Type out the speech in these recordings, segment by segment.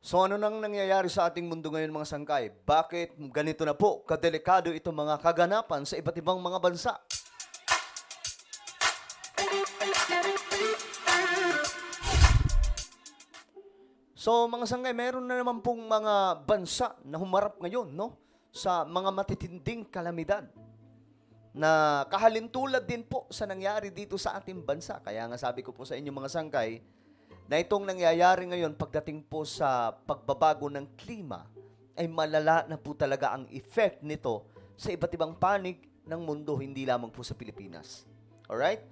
So ano nang nangyayari sa ating mundo ngayon mga sangkay? Bakit ganito na po kadelikado itong mga kaganapan sa iba't ibang mga bansa? So mga sangkay, meron na naman pong mga bansa na humarap ngayon sa mga matitinding kalamidad na kahalintulad din po sa nangyari dito sa ating bansa. Kaya nga sabi ko po sa inyo mga sangkay, na itong nangyayari ngayon pagdating po sa pagbabago ng klima, ay malala na po talaga ang effect nito sa iba't ibang panig ng mundo, hindi lamang po sa Pilipinas. Alright?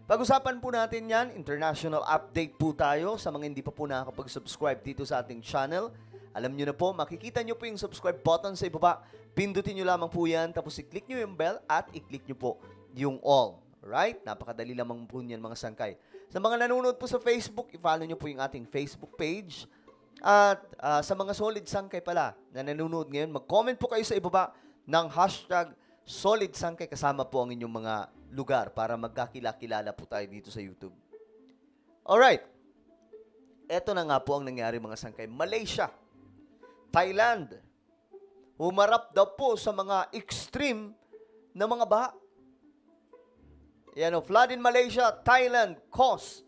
Pag-usapan po natin yan, international update po tayo sa mga hindi pa po nakakapag-subscribe dito sa ating channel. Alam nyo na po, makikita nyo po yung subscribe button sa ibaba. Pindutin nyo lamang po yan, tapos i-click nyo yung bell at i-click nyo po yung all. Alright? Napakadali lamang po yan mga sangkay. Sa mga nanonood po sa Facebook, i-follow nyo po yung ating Facebook page. At sa mga solid sangkay pala na nanonood ngayon, mag-comment po kayo sa ibaba ng hashtag solid sangkay kasama po ang inyong mga lugar para magkakilala po tayo dito sa YouTube. Alright. Ito na nga po ang nangyari mga sangkay. Malaysia, Thailand, humarap daw po sa mga extreme na mga baha. Yan o, flood in Malaysia, Thailand, cause.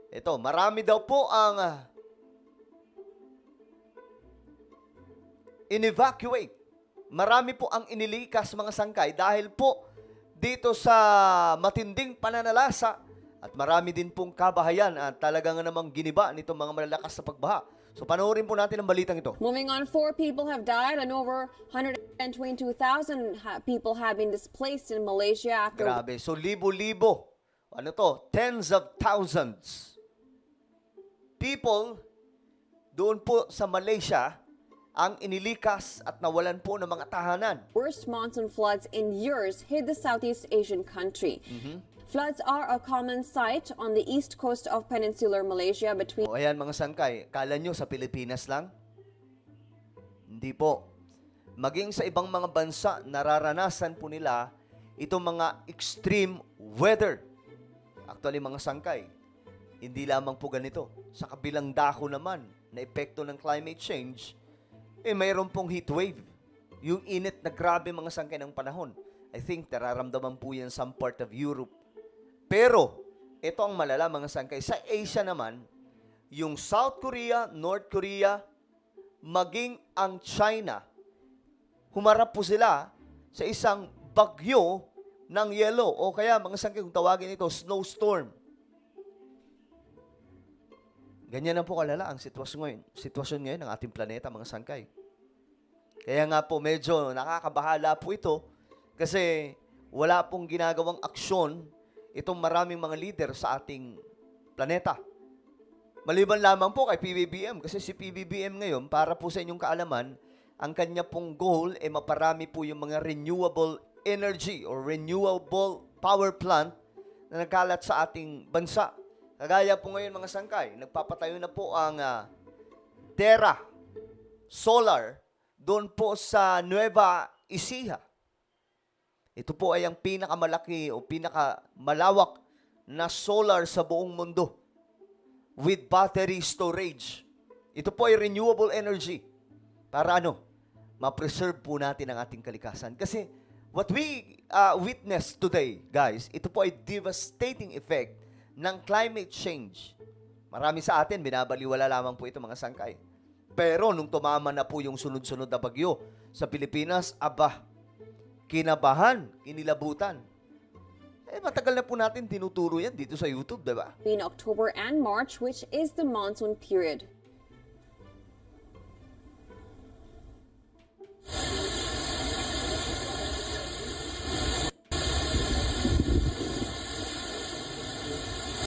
Ito, marami daw po ang in-evacuate. Marami po ang inilikas mga sangkay dahil po dito sa matinding pananalasa at marami din pong kabahayan at talagang namang giniba nitong mga malalakas na pagbaha. So panoorin po natin ang balitang ito. Moving on, 4 people have died and over 122,000 people have been displaced in Malaysia after... Grabe. So libo-libo. Ano to? Tens of thousands. People doon po sa Malaysia ang inilikas at nawalan po ng mga tahanan. Worst monsoon floods in years hit the Southeast Asian country. Floods are a common sight on the east coast of peninsular Malaysia between... O ayan mga sangkay, kala nyo sa Pilipinas lang? Hindi po. Maging sa ibang mga bansa, nararanasan po nila itong mga extreme weather. Actually mga sangkay, hindi lamang po ganito. Sa kabilang dako naman na epekto ng climate change, mayroon pong heat wave. Yung init na grabe mga sangkay ng panahon. I think nararamdaman po yan some part of Europe. Pero, ito ang malala mga sangkay. Sa Asia naman, yung South Korea, North Korea, maging ang China, humarap po sila sa isang bagyo ng yelo. O kaya mga sangkay, kung tawagin ito, snowstorm. Ganyan na po kalala ang sitwasyon ngayon ng ating planeta, mga sangkay. Kaya nga po, medyo nakakabahala po ito kasi wala pong ginagawang aksyon itong maraming mga leader sa ating planeta. Maliban lamang po kay PBBM kasi si PBBM ngayon, para po sa inyong kaalaman, ang kanya pong goal ay maparami po yung mga renewable energy or renewable power plant na nagkalat sa ating bansa. Kagaya po ngayon mga sangkay, nagpapatayo na po ang Terra Solar doon po sa Nueva Ecija. Ito po ay ang pinakamalaki o pinakamalawak na solar sa buong mundo with battery storage. Ito po ay renewable energy para ma-preserve po natin ang ating kalikasan. Kasi what we witness today, guys, ito po ay devastating effect ng climate change. Marami sa atin, binabaliwala lamang po ito mga sangkay. Pero nung tumama na po yung sunod-sunod na bagyo sa Pilipinas, kinabahan, kinilabutan. Matagal na po natin tinuturo yan dito sa YouTube, diba? between October and March, which is the monsoon period.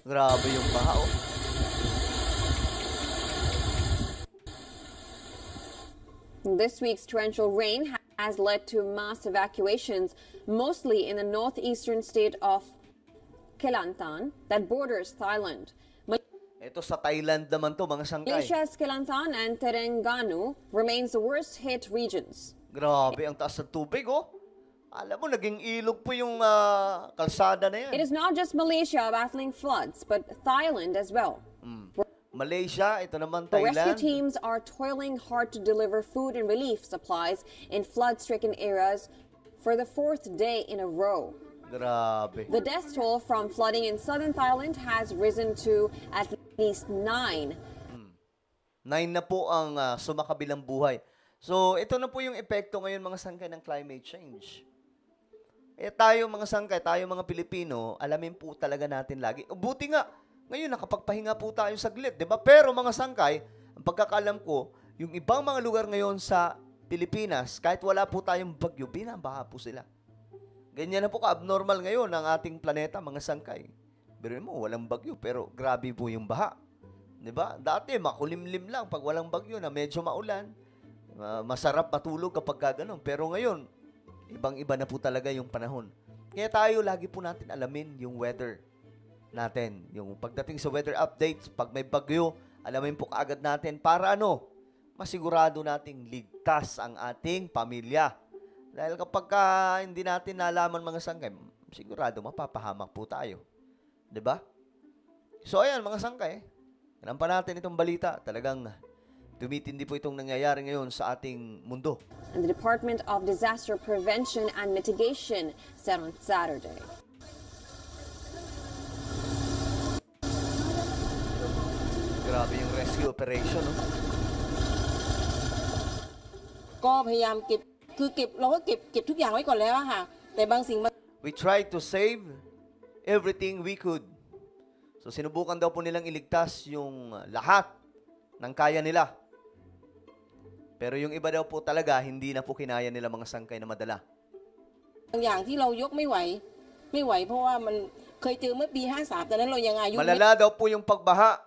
Grabe yung baha, oh. This week's torrential rain has led to mass evacuations, mostly in the northeastern state of Kelantan that borders Thailand. Ito sa Thailand naman to, mga sangkay. Malaysia's Kelantan and Terengganu remains the worst hit regions. Grabe, ang taas ng tubig, oh. Alam mo, naging ilog po yung kalsada na yan. It is not just Malaysia battling floods, but Thailand as well. Malaysia, ito naman The rescue Thailand. teams are toiling hard to deliver food and relief supplies in flood-stricken areas for the fourth day in a row. Grabe. The death toll from flooding in southern Thailand has risen to at least 9. 9 na po ang sumakabilang buhay. So, ito na po yung epekto ngayon mga sangkay ng climate change. Tayo mga sangkay, tayo mga Pilipino, alamin po talaga natin lagi. Buti nga, ngayon nakapagpahinga po tayo saglit, di ba? Pero mga sangkay, ang pagkakalam ko, yung ibang mga lugar ngayon sa Pilipinas, kahit wala po tayong bagyo, binabaha po sila. Ganyan na po ka-abnormal ngayon ang ating planeta, mga sangkay. Pero mo, walang bagyo, pero grabe po yung baha. Di ba? Dati, makulimlim lang pag walang bagyo na medyo maulan. Masarap matulog kapag gano'n. Pero ngayon, ibang-iba na po talaga yung panahon. Kaya tayo lagi po natin alamin yung weather natin. Yung pagdating sa weather updates, pag may bagyo, alamin po kaagad natin para masigurado nating ligtas ang ating pamilya. Dahil kapag hindi natin nalaman mga sangkay, sigurado mapapahamak po tayo. 'Di ba? So ayan mga sangkay, alam pa natin itong balita. Talagang tumitindi po itong nangyayari ngayon sa ating mundo. And the Department of Disaster Prevention and Mitigation said on Saturday. Grabe yung rescue operation, no? ก็พยายามเก็บคือเก็บเราก็เก็บทุกอย่างไว้ก่อนแล้วอะค่ะแต่บางสิ่งบาง We tried to save everything we could. So sinubukan daw po nilang iligtas yung lahat ng kaya nila. Pero yung iba daw po talaga, hindi na po kinaya nila mga sangkay na madala. อย่างที่เรายกไม่ไหวเพราะว่ามันเคยเจอเมื่อปี53ตอนนั้นเรายังอายุ Malala daw po yung pagbaha.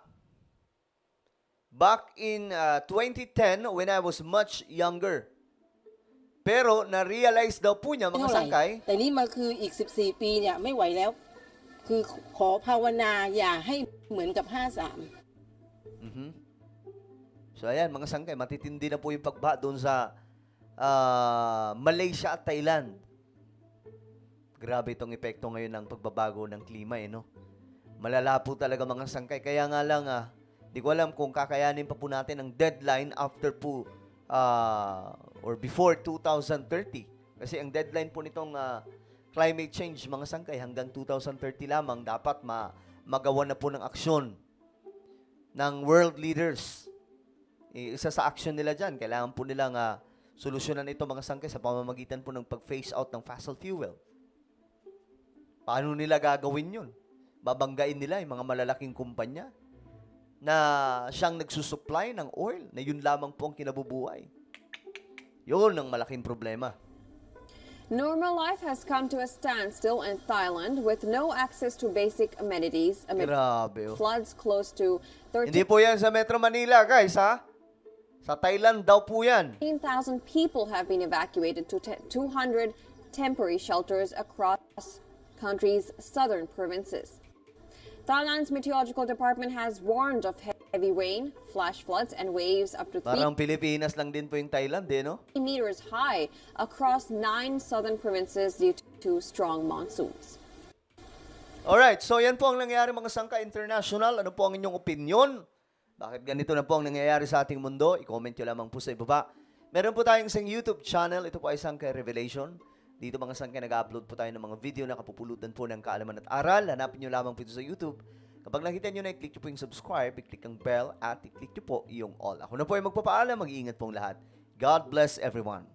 Back in 2010, when I was much younger. Pero na-realize daw po niya, ไม่ mga เท่าไหร่ sangkay, แต่นี่มาคืออีก14ปีเนี่ยไม่ไหวแล้ว คือขอภาวนาอย่าให้เหมือนกับ53 mhm. So ayan, mga sangkay, matitindi na po yung pagbaha doon sa Malaysia at Thailand. Grabe itong epekto ngayon ng pagbabago ng klima, no? Malala po talaga mga sangkay. Kaya nga lang, di ko alam kung kakayanin pa po natin ang deadline after po or before 2030. Kasi ang deadline po nitong climate change, mga sangkay, hanggang 2030 lamang dapat magawa na po ng aksyon ng world leaders. Isa sa action nila dyan, kailangan po nilang solusyonan ito mga sangkay sa pamamagitan po ng pag-phase out ng fossil fuel. Paano nila gagawin yun? Babanggain nila yung mga malalaking kumpanya na siyang nagsusupply ng oil na yun lamang po ang kinabubuhay. Yun ang malaking problema. Normal life has come to a standstill in Thailand with no access to basic amenities amid Grabe. floods close to Hindi po yan sa Metro Manila, guys, ha? Sa Thailand daw po yan. 13,000 people have been evacuated to 200 temporary shelters across country's southern provinces. Thailand's meteorological department has warned of heavy rain, flash floods, and waves up to 3 Parang Pilipinas lang din po yung Thailand, no? meters high across 9 southern provinces due to strong monsoons. Alright, so yan po ang nangyayari mga sangka international. Ano po ang inyong opinion? Bakit ganito na po ang nangyayari sa ating mundo? I-comment nyo lamang po sa ibaba. Meron po tayong isang YouTube channel. Ito po ay Sangkay Revelation. Dito mga sangkay nag-upload po tayo ng mga video na kapupulutan po ng kaalaman at aral. Hanapin nyo lamang po ito sa YouTube. Kapag nakita nyo na, i-click nyo po yung subscribe, i-click ang bell, at i-click nyo po yung all. Ako na po ay magpapaalam. Mag-iingat pong lahat. God bless everyone.